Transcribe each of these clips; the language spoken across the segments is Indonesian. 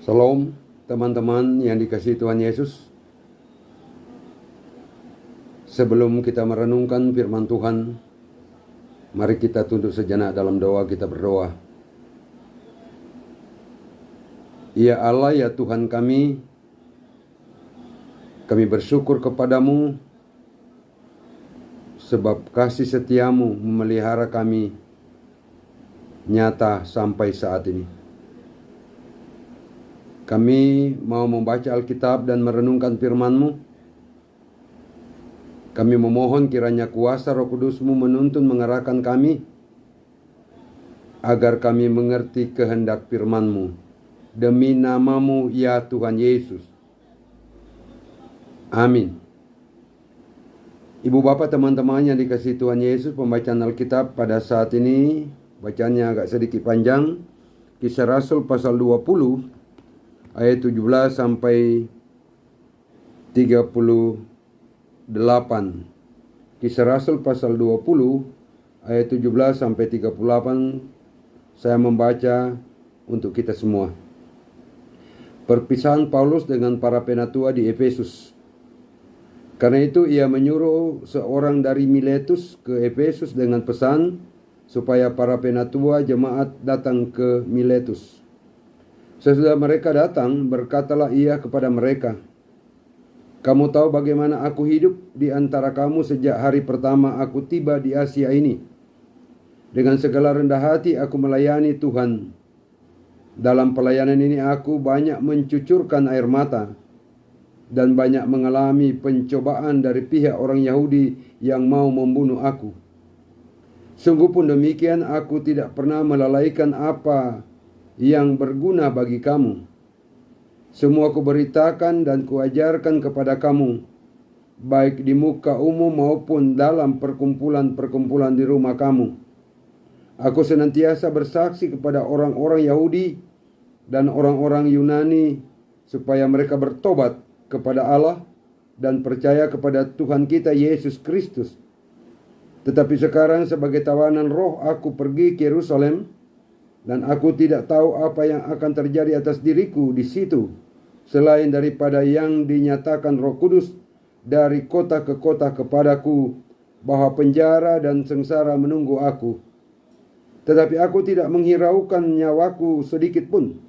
Shalom teman-teman yang dikasihi Tuhan Yesus. Sebelum kita merenungkan firman Tuhan, mari kita tunduk sejenak dalam doa. Kita berdoa. Ya Allah, ya Tuhan kami bersyukur kepadamu sebab kasih setiamu memelihara kami nyata sampai saat ini. Kami mau membaca Alkitab dan merenungkan firman-Mu. Kami memohon kiranya kuasa Roh Kudus-Mu menuntun mengarahkan kami, agar kami mengerti kehendak firman-Mu. Demi nama-Mu ya Tuhan Yesus. Amin. Ibu bapak teman-teman yang dikasihi Tuhan Yesus, pembacaan Alkitab pada saat ini, bacanya agak sedikit panjang. Kisah Rasul pasal 20 ayat 17 sampai 38. Kisah Rasul pasal 20 ayat 17 sampai 38. Saya membaca untuk kita semua. Perpisahan Paulus dengan para penatua di Efesus. Karena itu ia menyuruh seorang dari Miletus ke Efesus dengan pesan supaya para penatua jemaat datang ke Miletus. Sesudah mereka datang, berkatalah ia kepada mereka, "Kamu tahu bagaimana aku hidup di antara kamu sejak hari pertama aku tiba di Asia ini. Dengan segala rendah hati aku melayani Tuhan. Dalam pelayanan ini aku banyak mencucurkan air mata dan banyak mengalami pencobaan dari pihak orang Yahudi yang mau membunuh aku. Sungguh pun demikian, aku tidak pernah melalaikan apa yang berguna bagi kamu. Semua kuberitakan dan kuajarkan kepada kamu, baik di muka umum maupun dalam perkumpulan-perkumpulan di rumah kamu. Aku senantiasa bersaksi kepada orang-orang Yahudi dan orang-orang Yunani supaya mereka bertobat kepada Allah dan percaya kepada Tuhan kita Yesus Kristus. Tetapi sekarang sebagai tawanan roh aku pergi ke Yerusalem, dan aku tidak tahu apa yang akan terjadi atas diriku di situ, selain daripada yang dinyatakan Roh Kudus dari kota ke kota kepadaku, bahwa penjara dan sengsara menunggu aku. Tetapi aku tidak menghiraukan nyawaku sedikit pun,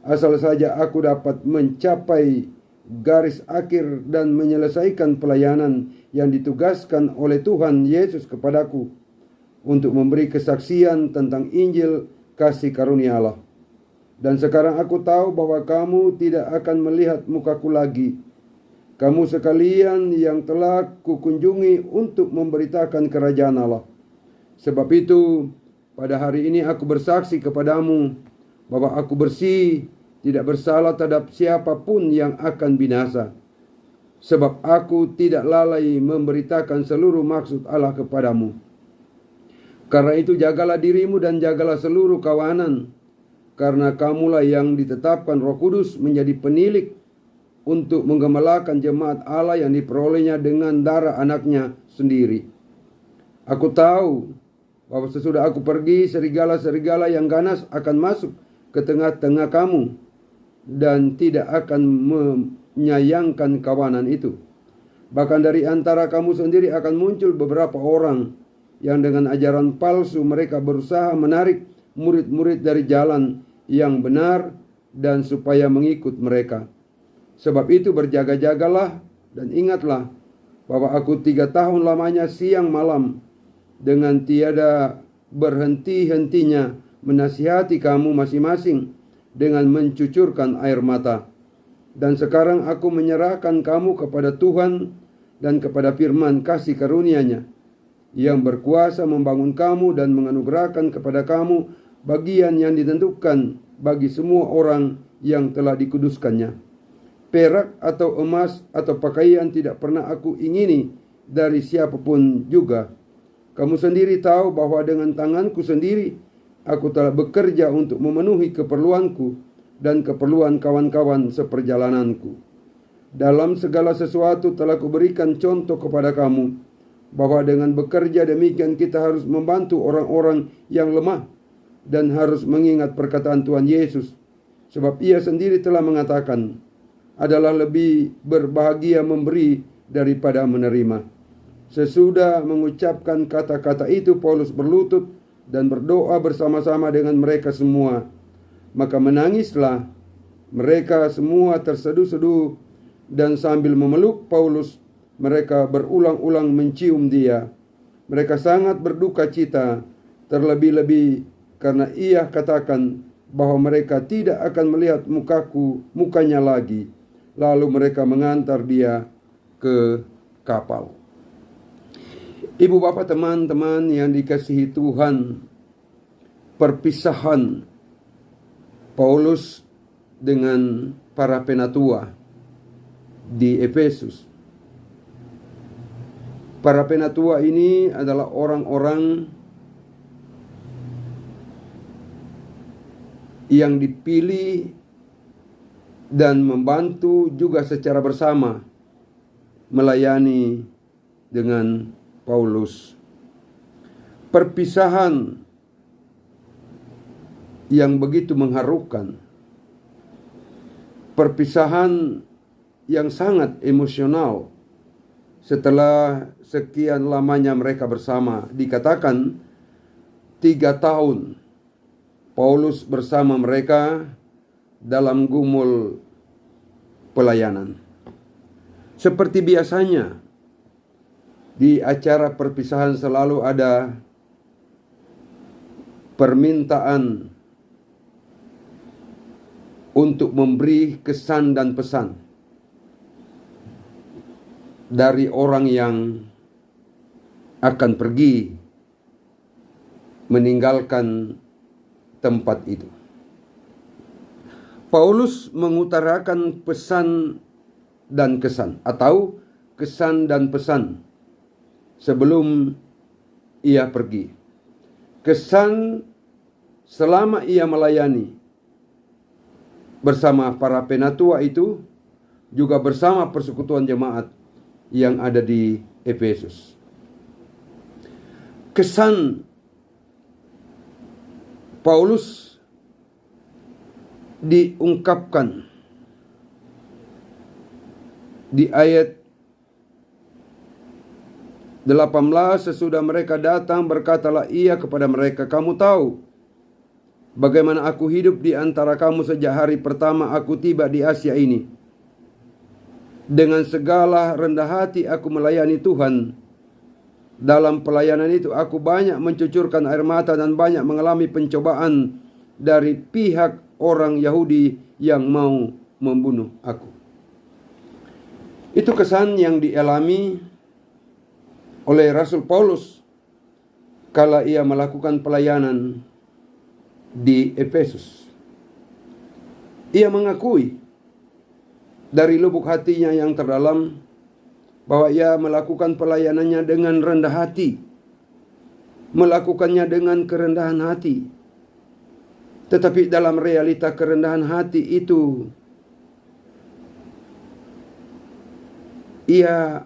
asal saja aku dapat mencapai garis akhir dan menyelesaikan pelayanan yang ditugaskan oleh Tuhan Yesus kepadaku, untuk memberi kesaksian tentang Injil kasih karunia Allah. Dan sekarang aku tahu bahwa kamu tidak akan melihat mukaku lagi. Kamu sekalian yang telah kukunjungi untuk memberitakan kerajaan Allah. Sebab itu, pada hari ini aku bersaksi kepadamu bahwa aku bersih, tidak bersalah terhadap siapapun yang akan binasa. Sebab aku tidak lalai memberitakan seluruh maksud Allah kepadamu. Karena itu jagalah dirimu dan jagalah seluruh kawanan, karena kamulah yang ditetapkan Roh Kudus menjadi penilik untuk menggembalakan jemaat Allah yang diperolehnya dengan darah anaknya sendiri. Aku tahu bahwa sesudah aku pergi, serigala-serigala yang ganas akan masuk ke tengah-tengah kamu dan tidak akan menyayangkan kawanan itu. Bahkan dari antara kamu sendiri akan muncul beberapa orang yang dengan ajaran palsu mereka berusaha menarik murid-murid dari jalan yang benar dan supaya mengikut mereka. Sebab itu berjaga-jagalah dan ingatlah bahwa aku 3 tahun lamanya siang malam dengan tiada berhenti-hentinya menasihati kamu masing-masing dengan mencucurkan air mata. Dan sekarang aku menyerahkan kamu kepada Tuhan dan kepada firman kasih karunia-Nya, yang berkuasa membangun kamu dan menganugerahkan kepada kamu bagian yang ditentukan bagi semua orang yang telah dikuduskannya. Perak atau emas atau pakaian tidak pernah aku ingini dari siapapun juga. Kamu sendiri tahu bahwa dengan tanganku sendiri aku telah bekerja untuk memenuhi keperluanku dan keperluan kawan-kawan seperjalananku. Dalam segala sesuatu telah kuberikan contoh kepada kamu, bahwa dengan bekerja demikian kita harus membantu orang-orang yang lemah dan harus mengingat perkataan Tuhan Yesus Sebab ia sendiri telah mengatakan, adalah lebih berbahagia memberi daripada menerima. Sesudah mengucapkan kata-kata itu, Paulus berlutut dan berdoa bersama-sama dengan mereka semua. Maka menangislah mereka semua terseduh-seduh, dan sambil memeluk Paulus, mereka berulang-ulang mencium dia. Mereka sangat berduka cita, terlebih-lebih karena ia katakan bahwa mereka tidak akan melihat mukanya lagi. Lalu mereka mengantar dia ke kapal. Ibu bapak teman-teman yang dikasihi Tuhan, perpisahan Paulus dengan para penatua di Efesus. Para penatua ini adalah orang-orang yang dipilih dan membantu juga secara bersama melayani dengan Paulus. Perpisahan yang begitu mengharukan, perpisahan yang sangat emosional setelah sekian lamanya mereka bersama. Dikatakan 3 tahun Paulus bersama mereka dalam gumul pelayanan. Seperti biasanya, di acara perpisahan selalu ada permintaan untuk memberi kesan dan pesan dari orang yang akan pergi meninggalkan tempat itu. Paulus mengutarakan pesan dan kesan, atau kesan dan pesan sebelum ia pergi. Kesan selama ia melayani bersama para penatua itu, juga bersama persekutuan jemaat yang ada di Efesus. Kesan Paulus diungkapkan di ayat 18. Sesudah mereka datang, berkatalah ia kepada mereka, kamu tahu bagaimana aku hidup di antara kamu sejak hari pertama aku tiba di Asia ini. Dengan segala rendah hati aku melayani Tuhan. Dalam pelayanan itu aku banyak mencucurkan air mata dan banyak mengalami pencobaan dari pihak orang Yahudi yang mau membunuh aku. Itu kesan yang dialami oleh Rasul Paulus kala ia melakukan pelayanan di Efesus. Ia mengakui dari lubuk hatinya yang terdalam bahwa ia melakukan pelayanannya dengan rendah hati, melakukannya dengan kerendahan hati. Tetapi dalam realita kerendahan hati itu, ia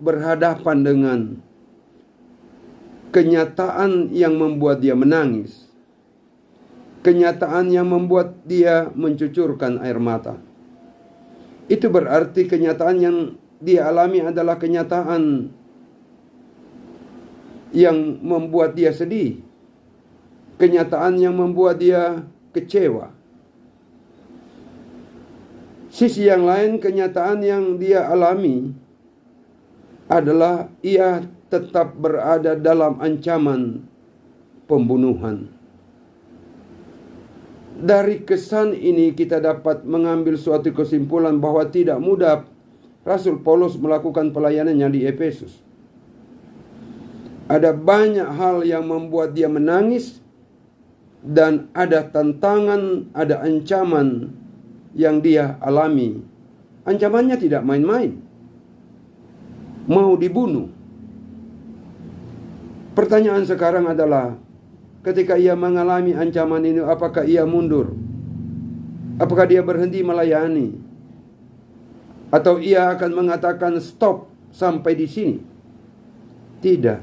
berhadapan dengan kenyataan yang membuat dia menangis, kenyataan yang membuat dia mencucurkan air mata. Itu berarti kenyataan yang dia alami adalah kenyataan yang membuat dia sedih, kenyataan yang membuat dia kecewa. Sisi yang lain, kenyataan yang dia alami adalah ia tetap berada dalam ancaman pembunuhan. Dari kesan ini kita dapat mengambil suatu kesimpulan bahwa tidak mudah Rasul Paulus melakukan pelayanannya di Efesus. Ada banyak hal yang membuat dia menangis, dan ada tantangan, ada ancaman yang dia alami. Ancamannya tidak main-main. Mau dibunuh. Pertanyaan sekarang adalah, ketika ia mengalami ancaman ini, apakah ia mundur? Apakah dia berhenti melayani? Atau ia akan mengatakan stop sampai di sini? Tidak.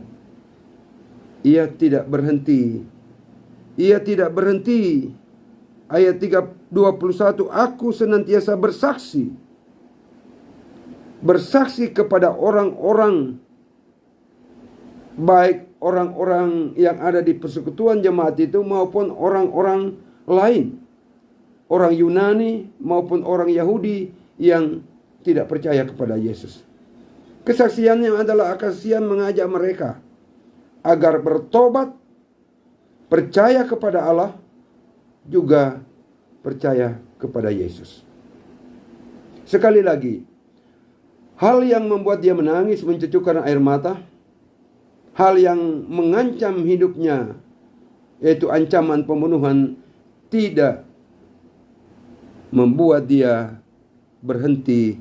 Ia tidak berhenti. Ia tidak berhenti ayat 21, aku senantiasa bersaksi. Bersaksi kepada orang-orang, baik orang-orang yang ada di persekutuan jemaat itu maupun orang-orang lain, orang Yunani maupun orang Yahudi yang tidak percaya kepada Yesus. Kesaksiannya adalah kesaksian mengajak mereka agar bertobat, percaya kepada Allah, juga percaya kepada Yesus. Sekali lagi, hal yang membuat dia menangis mencucurkan air mata, hal yang mengancam hidupnya, yaitu ancaman pembunuhan, tidak membuat dia berhenti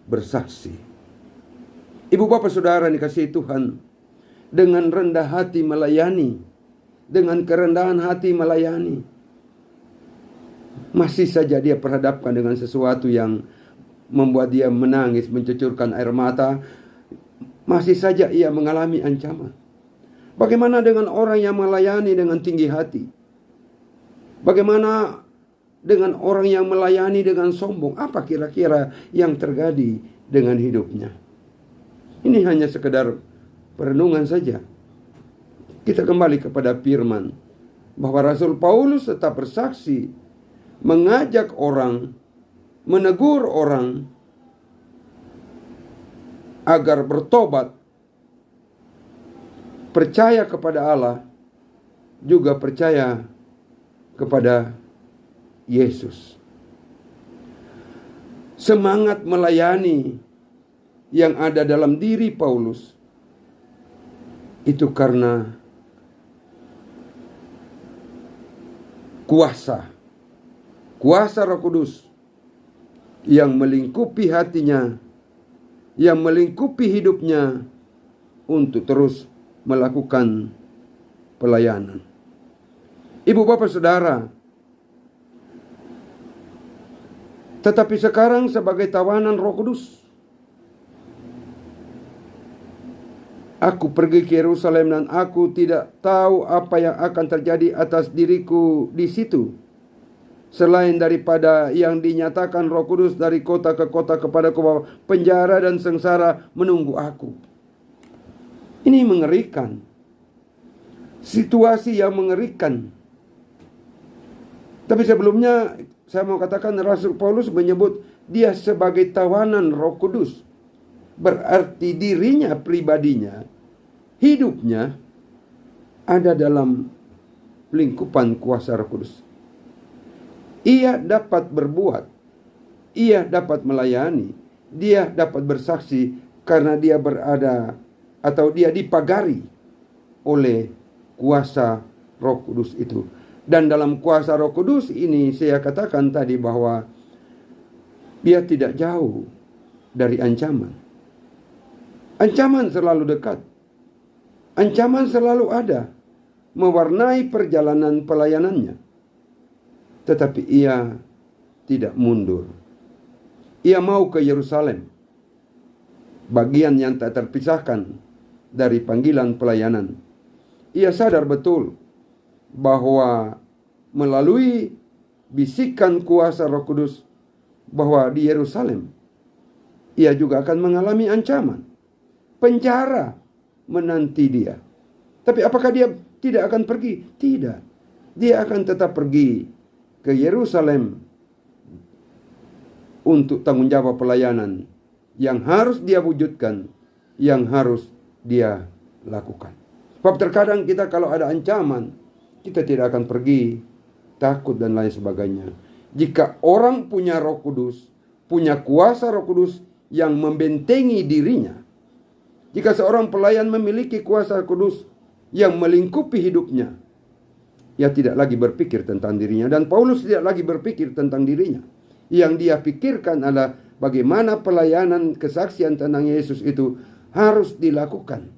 bersaksi. Ibu bapak saudara dikasihi Tuhan, dengan rendah hati melayani, dengan kerendahan hati melayani, masih saja dia perhadapkan dengan sesuatu yang membuat dia menangis, mencucurkan air mata. Masih saja ia mengalami ancaman. Bagaimana dengan orang yang melayani dengan tinggi hati? Bagaimana dengan orang yang melayani dengan sombong? Apa kira-kira yang terjadi dengan hidupnya? Ini hanya sekedar perenungan saja. Kita kembali kepada firman bahwa Rasul Paulus tetap bersaksi, mengajak orang, menegur orang agar bertobat, percaya kepada Allah, juga percaya kepada Yesus. Semangat melayani yang ada dalam diri Paulus itu karena kuasa Roh Kudus yang melingkupi hatinya, yang melingkupi hidupnya untuk terus melakukan pelayanan. Ibu bapak saudara, tetapi sekarang sebagai tawanan Roh Kudus, aku pergi ke Yerusalem dan aku tidak tahu apa yang akan terjadi atas diriku di situ, selain daripada yang dinyatakan Roh Kudus dari kota ke kota kepadaku bahwa penjara dan sengsara menunggu aku. Ini mengerikan. Situasi yang mengerikan. Tapi sebelumnya saya mau katakan Rasul Paulus menyebut dia sebagai tawanan Roh Kudus. Berarti dirinya pribadinya, hidupnya ada dalam lingkupan kuasa Roh Kudus. Ia dapat berbuat, ia dapat melayani, dia dapat bersaksi karena dia berada atau dia dipagari oleh kuasa Roh Kudus itu. Dan dalam kuasa Roh Kudus ini saya katakan tadi bahwa dia tidak jauh dari ancaman. Ancaman selalu dekat. Ancaman selalu ada, mewarnai perjalanan pelayanannya. Tetapi ia tidak mundur. Ia mau ke Yerusalem, bagian yang tak terpisahkan dari panggilan pelayanan. Ia sadar betul bahwa melalui bisikan kuasa Roh Kudus bahwa di Yerusalem ia juga akan mengalami ancaman. Penjara menanti dia. Tapi apakah dia tidak akan pergi? Tidak. Dia akan tetap pergi ke Yerusalem untuk tanggung jawab pelayanan yang harus dia wujudkan, yang harus dia lakukan. Sebab terkadang kita kalau ada ancaman, kita tidak akan pergi, takut dan lain sebagainya. Jika orang punya Roh Kudus, punya kuasa Roh Kudus yang membentengi dirinya, jika seorang pelayan memiliki kuasa kudus yang melingkupi hidupnya, ia tidak lagi berpikir tentang dirinya. Dan Paulus tidak lagi berpikir tentang dirinya. Yang dia pikirkan adalah bagaimana pelayanan kesaksian tentang Yesus itu harus dilakukan.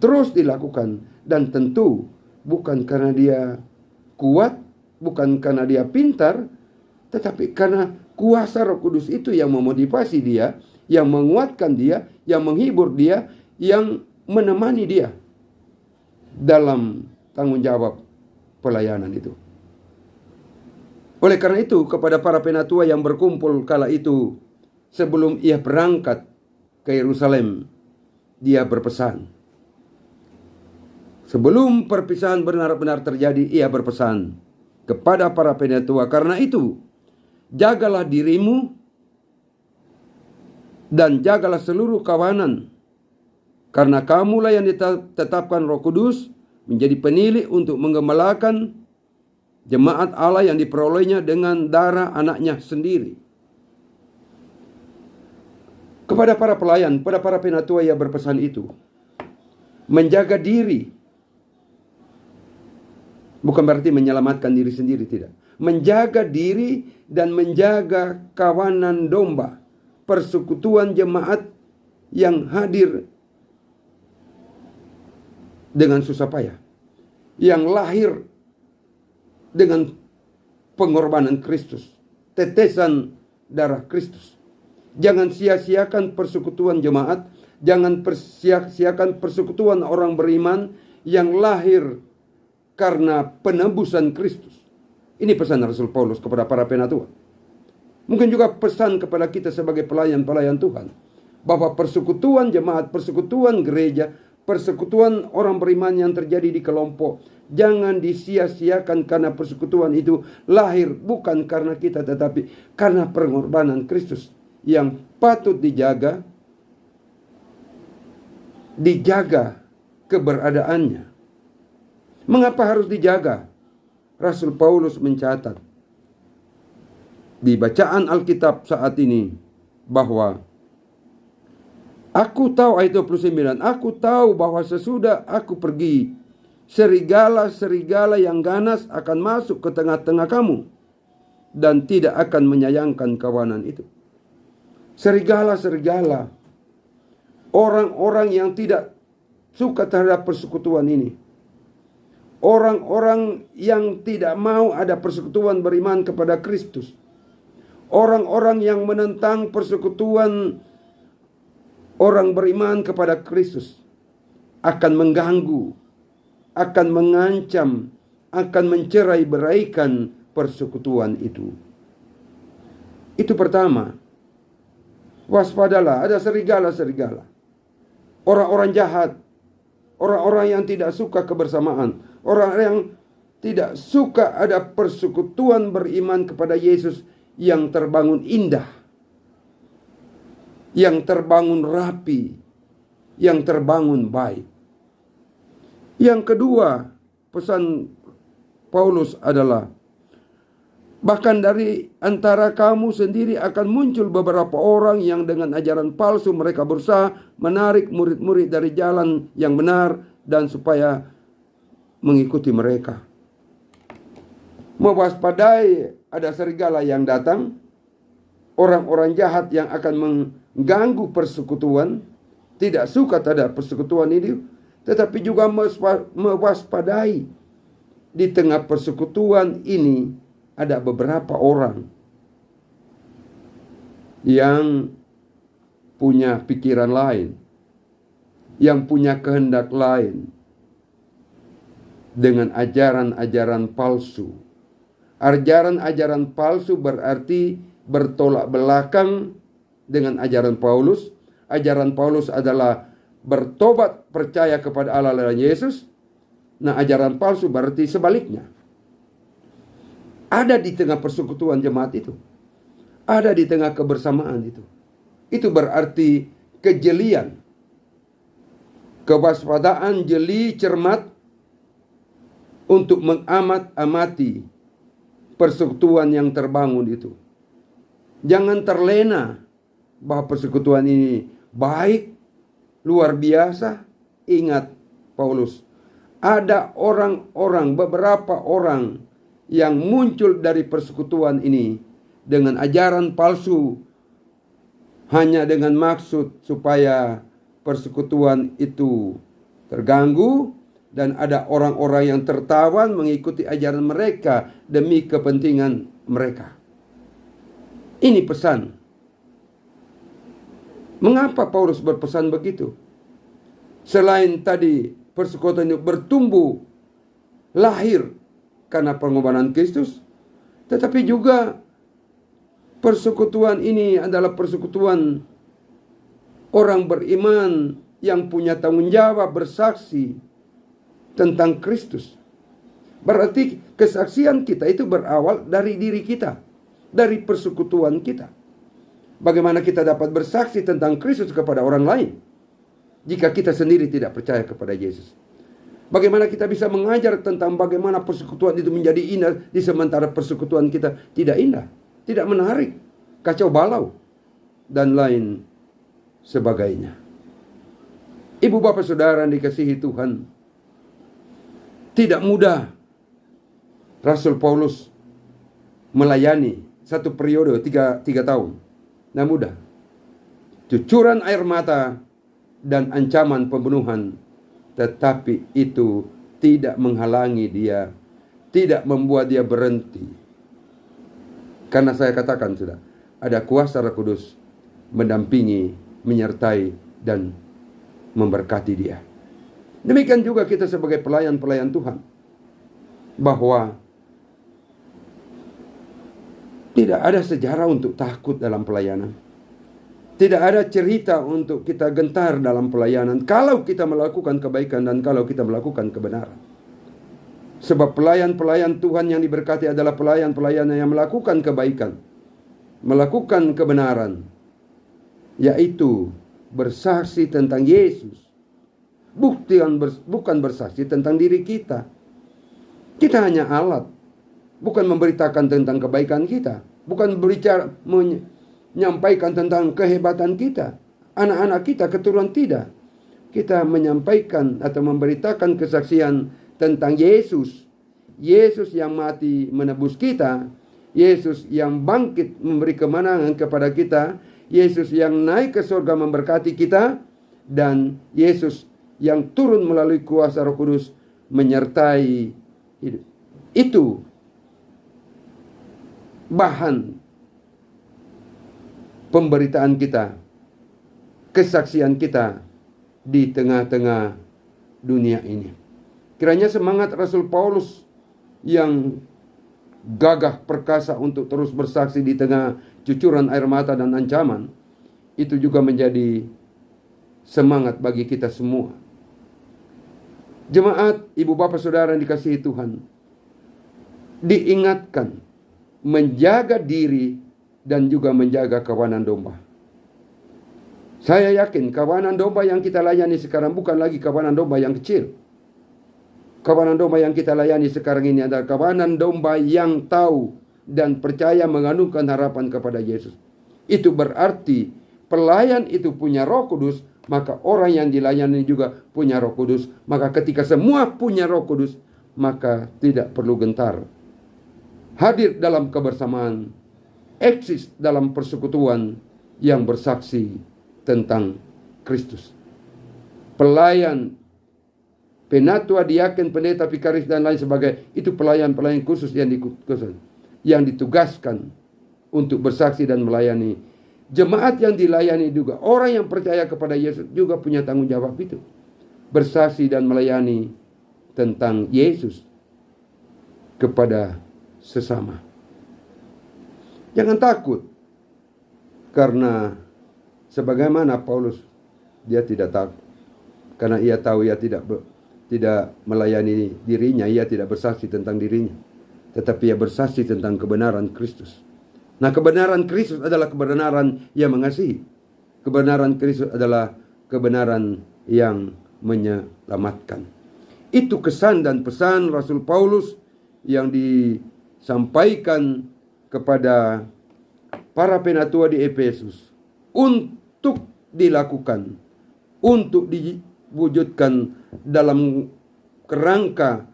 Terus dilakukan. Dan tentu bukan karena dia kuat, bukan karena dia pintar, tetapi karena kuasa Roh Kudus itu yang memotivasi dia, yang menguatkan dia, yang menghibur dia, yang menemani dia dalam tanggung jawab pelayanan itu. Oleh karena itu, kepada para penatua yang berkumpul kala itu, sebelum ia berangkat ke Yerusalem, dia berpesan. Sebelum perpisahan benar-benar terjadi, ia berpesan kepada para penatua, karena itu, jagalah dirimu dan jagalah seluruh kawanan, karena kamulah yang ditetapkan Roh Kudus menjadi penilai untuk menggembalakan jemaat Allah yang diperolehnya dengan darah anaknya sendiri. Kepada para pelayan, pada para penatua ia berpesan itu. Menjaga diri. Bukan berarti menyelamatkan diri sendiri, tidak. Menjaga diri dan menjaga kawanan domba. Persekutuan jemaat yang hadir dengan susah payah. Yang lahir dengan pengorbanan Kristus. Tetesan darah Kristus. Jangan sia-siakan persekutuan jemaat. Jangan sia-siakan persekutuan orang beriman yang lahir karena penebusan Kristus. Ini pesan Rasul Paulus kepada para penatua. Mungkin juga pesan kepada kita sebagai pelayan-pelayan Tuhan. Bahwa persekutuan jemaat, persekutuan gereja, persekutuan orang beriman yang terjadi di kelompok, jangan disia-siakan karena persekutuan itu lahir bukan karena kita, tetapi karena pengorbanan Kristus yang patut dijaga keberadaannya. Mengapa harus dijaga? Rasul Paulus mencatat di bacaan Alkitab saat ini bahwa aku tahu, ayat 29, aku tahu bahwa sesudah aku pergi, serigala-serigala yang ganas akan masuk ke tengah-tengah kamu dan tidak akan menyayangkan kawanan itu. Serigala-serigala, orang-orang yang tidak suka terhadap persekutuan ini. Orang-orang yang tidak mau ada persekutuan beriman kepada Kristus. Orang-orang yang menentang persekutuan orang beriman kepada Kristus akan mengganggu, akan mengancam, akan mencerai-beraikan persekutuan itu. Itu pertama. Waspadalah, ada serigala-serigala. Orang-orang jahat, orang-orang yang tidak suka kebersamaan, orang yang tidak suka ada persekutuan beriman kepada Yesus yang terbangun indah, yang terbangun rapi, yang terbangun baik. Yang kedua, pesan Paulus adalah, bahkan dari antara kamu sendiri akan muncul beberapa orang yang dengan ajaran palsu mereka berusaha menarik murid-murid dari jalan yang benar dan supaya mengikuti mereka. Mewaspadai ada serigala yang datang, orang-orang jahat yang akan mengganggu persekutuan, tidak suka terhadap persekutuan ini, tetapi juga mewaspadai di tengah persekutuan ini ada beberapa orang yang punya pikiran lain, yang punya kehendak lain, dengan ajaran-ajaran palsu. Ajaran-ajaran palsu berarti bertolak belakang dengan ajaran Paulus. Ajaran Paulus adalah bertobat, percaya kepada Allah dan Yesus. Nah, ajaran palsu berarti sebaliknya. Ada di tengah persekutuan jemaat itu. Ada di tengah kebersamaan itu. Itu berarti kejelian. Kewaspadaan, jeli, cermat untuk mengamat-amati persekutuan yang terbangun itu. Jangan terlena bahwa persekutuan ini baik, luar biasa. Ingat Paulus, ada orang-orang, beberapa orang yang muncul dari persekutuan ini dengan ajaran palsu, hanya dengan maksud supaya persekutuan itu terganggu, dan ada orang-orang yang tertawan mengikuti ajaran mereka demi kepentingan mereka. Ini pesan. Mengapa Paulus berpesan begitu? Selain tadi persekutuan itu bertumbuh, lahir karena pengorbanan Kristus, Tetapi juga persekutuan ini adalah persekutuan orang beriman yang punya tanggung jawab bersaksi tentang Kristus. Berarti kesaksian kita itu berawal dari diri kita, dari persekutuan kita. Bagaimana kita dapat bersaksi tentang Kristus kepada orang lain jika kita sendiri tidak percaya kepada Yesus? Bagaimana kita bisa mengajar tentang bagaimana persekutuan itu menjadi indah di sementara persekutuan kita tidak indah, tidak menarik, kacau balau, dan lain sebagainya. Ibu bapak saudara yang dikasihi Tuhan, tidak mudah Rasul Paulus melayani satu periode 3 tahun. Nah mudah. Cucuran air mata dan ancaman pembunuhan, tetapi itu tidak menghalangi dia, tidak membuat dia berhenti. Karena saya katakan sudah, ada kuasa Roh Kudus mendampingi, menyertai, dan memberkati dia. Demikian juga kita sebagai pelayan-pelayan Tuhan, bahwa tidak ada sejarah untuk takut dalam pelayanan. Tidak ada cerita untuk kita gentar dalam pelayanan kalau kita melakukan kebaikan dan kalau kita melakukan kebenaran. Sebab pelayan-pelayan Tuhan yang diberkati adalah pelayan-pelayan yang melakukan kebaikan, melakukan kebenaran, yaitu bersaksi tentang Yesus. Bukan bersaksi tentang diri kita. Kita hanya alat, bukan memberitakan tentang kebaikan kita, bukan menyampaikan tentang kehebatan kita, anak-anak kita, keturunan tidak. Kita menyampaikan atau memberitakan kesaksian tentang Yesus. Yesus yang mati menebus kita, Yesus yang bangkit memberi kemenangan kepada kita, Yesus yang naik ke surga memberkati kita, dan Yesus yang turun melalui kuasa Roh Kudus menyertai hidup. Itu bahan pemberitaan kita, kesaksian kita di tengah-tengah dunia ini. Kiranya semangat Rasul Paulus yang gagah perkasa untuk terus bersaksi di tengah cucuran air mata dan ancaman, itu juga menjadi semangat bagi kita semua. Jemaat, ibu bapak saudara yang dikasihi Tuhan, diingatkan menjaga diri dan juga menjaga kawanan domba. Saya yakin kawanan domba yang kita layani sekarang bukan lagi kawanan domba yang kecil. Kawanan domba yang kita layani sekarang ini adalah kawanan domba yang tahu dan percaya mengandungkan harapan kepada Yesus. Itu berarti pelayan itu punya Roh Kudus, maka orang yang dilayani juga punya Roh Kudus. Maka ketika semua punya Roh Kudus, maka tidak perlu gentar. Hadir dalam kebersamaan, eksis dalam persekutuan yang bersaksi tentang Kristus. Pelayan, penatua, diaken, pendeta, vikaris, dan lain sebagainya, itu pelayan-pelayan khusus yang ditugaskan untuk bersaksi dan melayani. Jemaat yang dilayani juga, orang yang percaya kepada Yesus juga punya tanggung jawab itu. Bersaksi dan melayani tentang Yesus kepada sesama. Jangan takut, karena sebagaimana Paulus, dia tidak takut, karena ia tahu ia tidak melayani dirinya, ia tidak bersaksi tentang dirinya, tetapi ia bersaksi tentang kebenaran Kristus. Nah, kebenaran Kristus adalah kebenaran yang mengasihi. Kebenaran Kristus adalah kebenaran yang menyelamatkan. Itu kesan dan pesan Rasul Paulus yang disampaikan kepada para penatua di Efesus untuk dilakukan, untuk diwujudkan dalam kerangka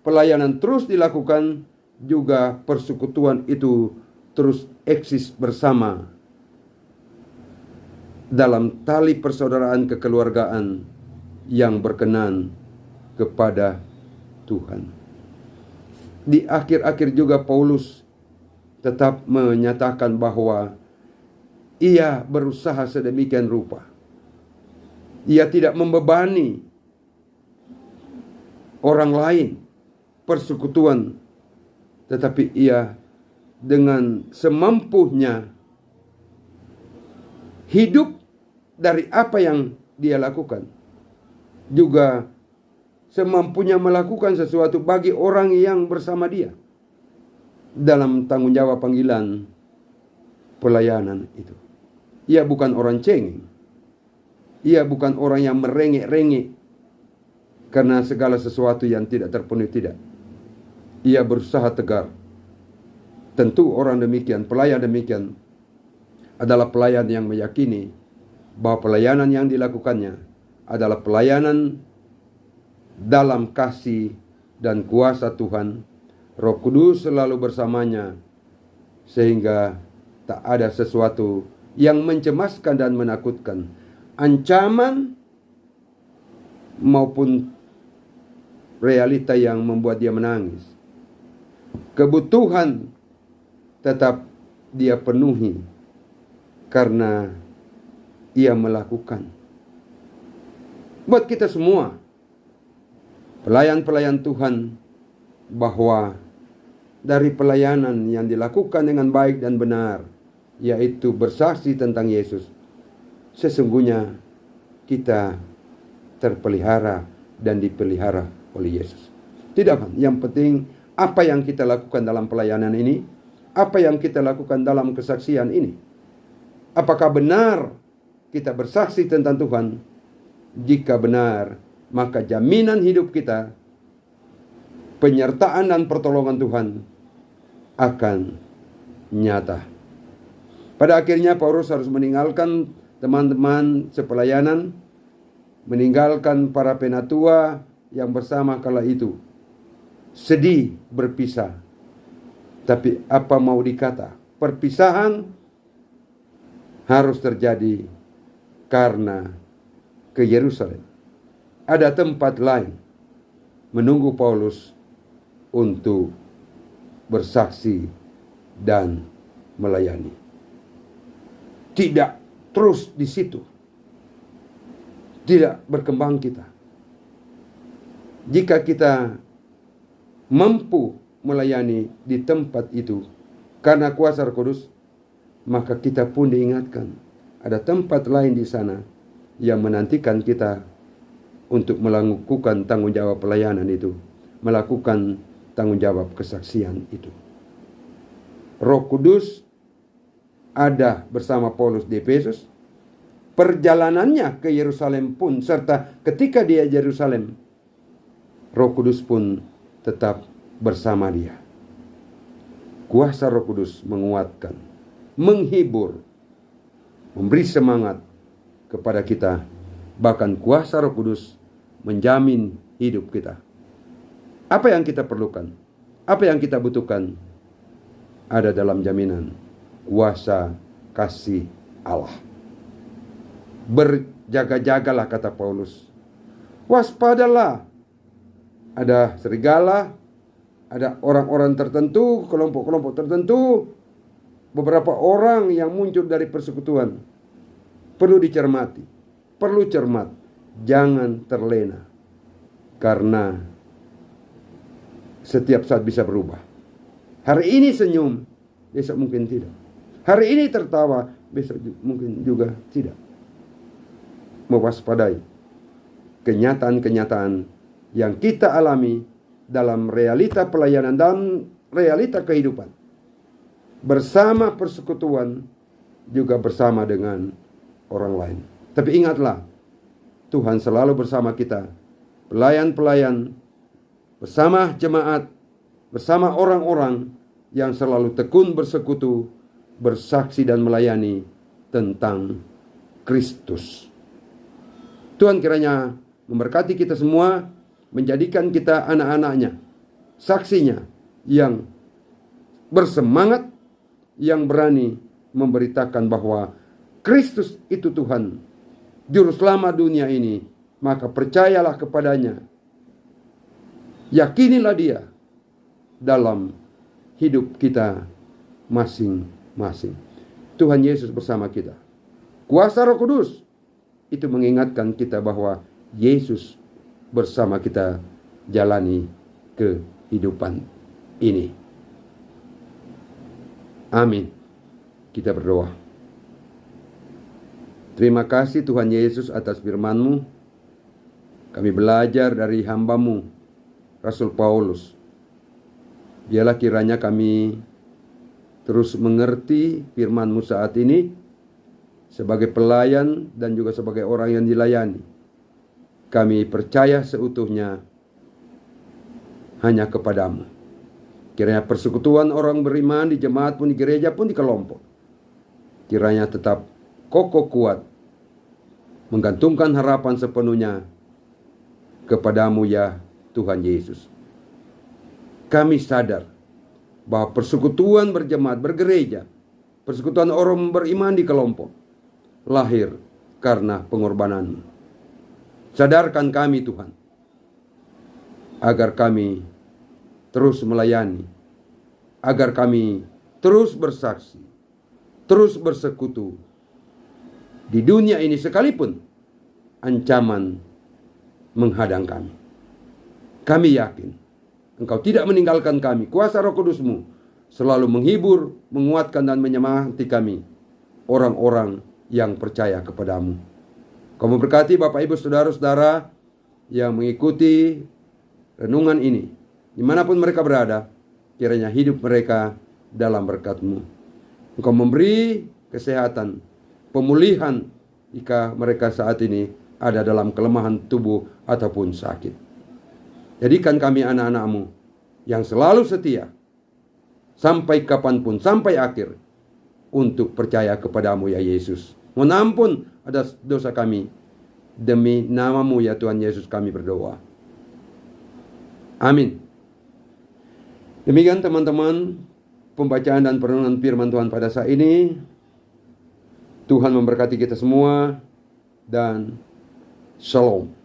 pelayanan terus dilakukan, juga persekutuan itu terus eksis bersama dalam tali persaudaraan kekeluargaan yang berkenan kepada Tuhan. Di akhir-akhir juga Paulus tetap menyatakan bahwa ia berusaha sedemikian rupa. Ia tidak membebani orang lain persekutuan, tetapi ia dengan semampunya hidup dari apa yang dia lakukan. Juga semampunya melakukan sesuatu bagi orang yang bersama dia dalam tanggung jawab panggilan pelayanan itu. Ia bukan orang cengeng. Ia bukan orang yang merengek-rengek karena segala sesuatu yang tidak terpenuhi, tidak. Ia berusaha tegar. Tentu orang demikian, pelayan demikian adalah pelayan yang meyakini bahwa pelayanan yang dilakukannya adalah pelayanan dalam kasih dan kuasa Tuhan. Roh Kudus selalu bersamanya, sehingga tak ada sesuatu yang mencemaskan dan menakutkan, ancaman maupun realita yang membuat dia menangis. Kebutuhan tetap dia penuhi karena ia melakukan. Buat kita semua, pelayan-pelayan Tuhan, bahwa dari pelayanan yang dilakukan dengan baik dan benar, yaitu bersaksi tentang Yesus, sesungguhnya kita terpelihara dan dipelihara oleh Yesus. Tidak kan? Yang penting apa yang kita lakukan dalam pelayanan ini, apa yang kita lakukan dalam kesaksian ini. Apakah benar kita bersaksi tentang Tuhan? Jika benar, maka jaminan hidup kita, penyertaan dan pertolongan Tuhan akan nyata. Pada akhirnya Paulus harus meninggalkan teman-teman sepelayanan, meninggalkan para penatua yang bersama kala itu. Sedih berpisah. Tapi apa mau dikata? Perpisahan harus terjadi karena ke Yerusalem. Ada tempat lain menunggu Paulus untuk bersaksi dan melayani. Tidak terus di situ. Tidak berkembang kita. Jika kita mampu melayani di tempat itu karena kuasa Roh Kudus, maka kita pun diingatkan ada tempat lain di sana yang menantikan kita untuk melakukan tanggung jawab pelayanan itu, melakukan tanggung jawab kesaksian itu. Roh Kudus ada bersama Paulus di Efesus. Perjalanannya ke Yerusalem pun, serta ketika dia di Yerusalem, Roh Kudus pun tetap bersama dia. Kuasa Roh Kudus menguatkan, menghibur, memberi semangat kepada kita. Bahkan kuasa Roh Kudus menjamin hidup kita. Apa yang kita perlukan, apa yang kita butuhkan, ada dalam jaminan kuasa kasih Allah. Berjaga-jagalah, kata Paulus. Waspadalah. Ada serigala, ada orang-orang tertentu, kelompok-kelompok tertentu, beberapa orang yang muncul dari persekutuan. Perlu dicermati, perlu cermat, jangan terlena, karena setiap saat bisa berubah. Hari ini senyum, besok mungkin tidak. Hari ini tertawa, besok mungkin juga tidak. Mewaspadai kenyataan-kenyataan yang kita alami dalam realita pelayanan dan realita kehidupan. Bersama persekutuan, juga bersama dengan orang lain. Tapi ingatlah, Tuhan selalu bersama kita. Pelayan-pelayan, bersama jemaat, bersama orang-orang yang selalu tekun bersekutu, bersaksi dan melayani tentang Kristus. Tuhan kiranya memberkati kita semua, menjadikan kita anak-anaknya, saksinya yang bersemangat, yang berani memberitakan bahwa Kristus itu Tuhan, Juru Selamat dunia ini. Maka percayalah kepadanya, yakinilah dia dalam hidup kita masing-masing. Tuhan Yesus bersama kita. Kuasa Roh Kudus itu mengingatkan kita bahwa Yesus bersama kita jalani kehidupan ini. Amin. Kita berdoa. Terima kasih Tuhan Yesus atas firman-Mu. Kami belajar dari hamba-Mu, Rasul Paulus. Biarlah kiranya kami terus mengerti firman-Mu saat ini sebagai pelayan dan juga sebagai orang yang dilayani. Kami percaya seutuhnya hanya kepadamu. Kiranya persekutuan orang beriman di jemaat pun, di gereja pun, di kelompok, kiranya tetap kokoh kuat, menggantungkan harapan sepenuhnya kepadamu ya Tuhan Yesus. Kami sadar bahwa persekutuan berjemaat, bergereja, persekutuan orang beriman di kelompok, lahir karena pengorbananmu. Sadarkan kami Tuhan, agar kami terus melayani, agar kami terus bersaksi, terus bersekutu di dunia ini sekalipun ancaman menghadang kami. Kami yakin Engkau tidak meninggalkan kami. Kuasa Roh Kudus-Mu selalu menghibur, menguatkan dan menyemangati kami, orang-orang yang percaya kepadamu. Kau memberkati Bapak Ibu Saudara-saudara yang mengikuti renungan ini, dimanapun mereka berada, kiranya hidup mereka dalam berkat-Mu. Engkau memberi kesehatan, pemulihan jika mereka saat ini ada dalam kelemahan tubuh ataupun sakit. Jadikan kami anak-anak-Mu yang selalu setia sampai kapanpun, sampai akhir, untuk percaya kepadamu ya Yesus. Mohon ampun atas dosa kami. Demi nama-Mu ya Tuhan Yesus kami berdoa. Amin. Demikian teman-teman pembacaan dan perenungan firman Tuhan pada saat ini. Tuhan memberkati kita semua dan shalom.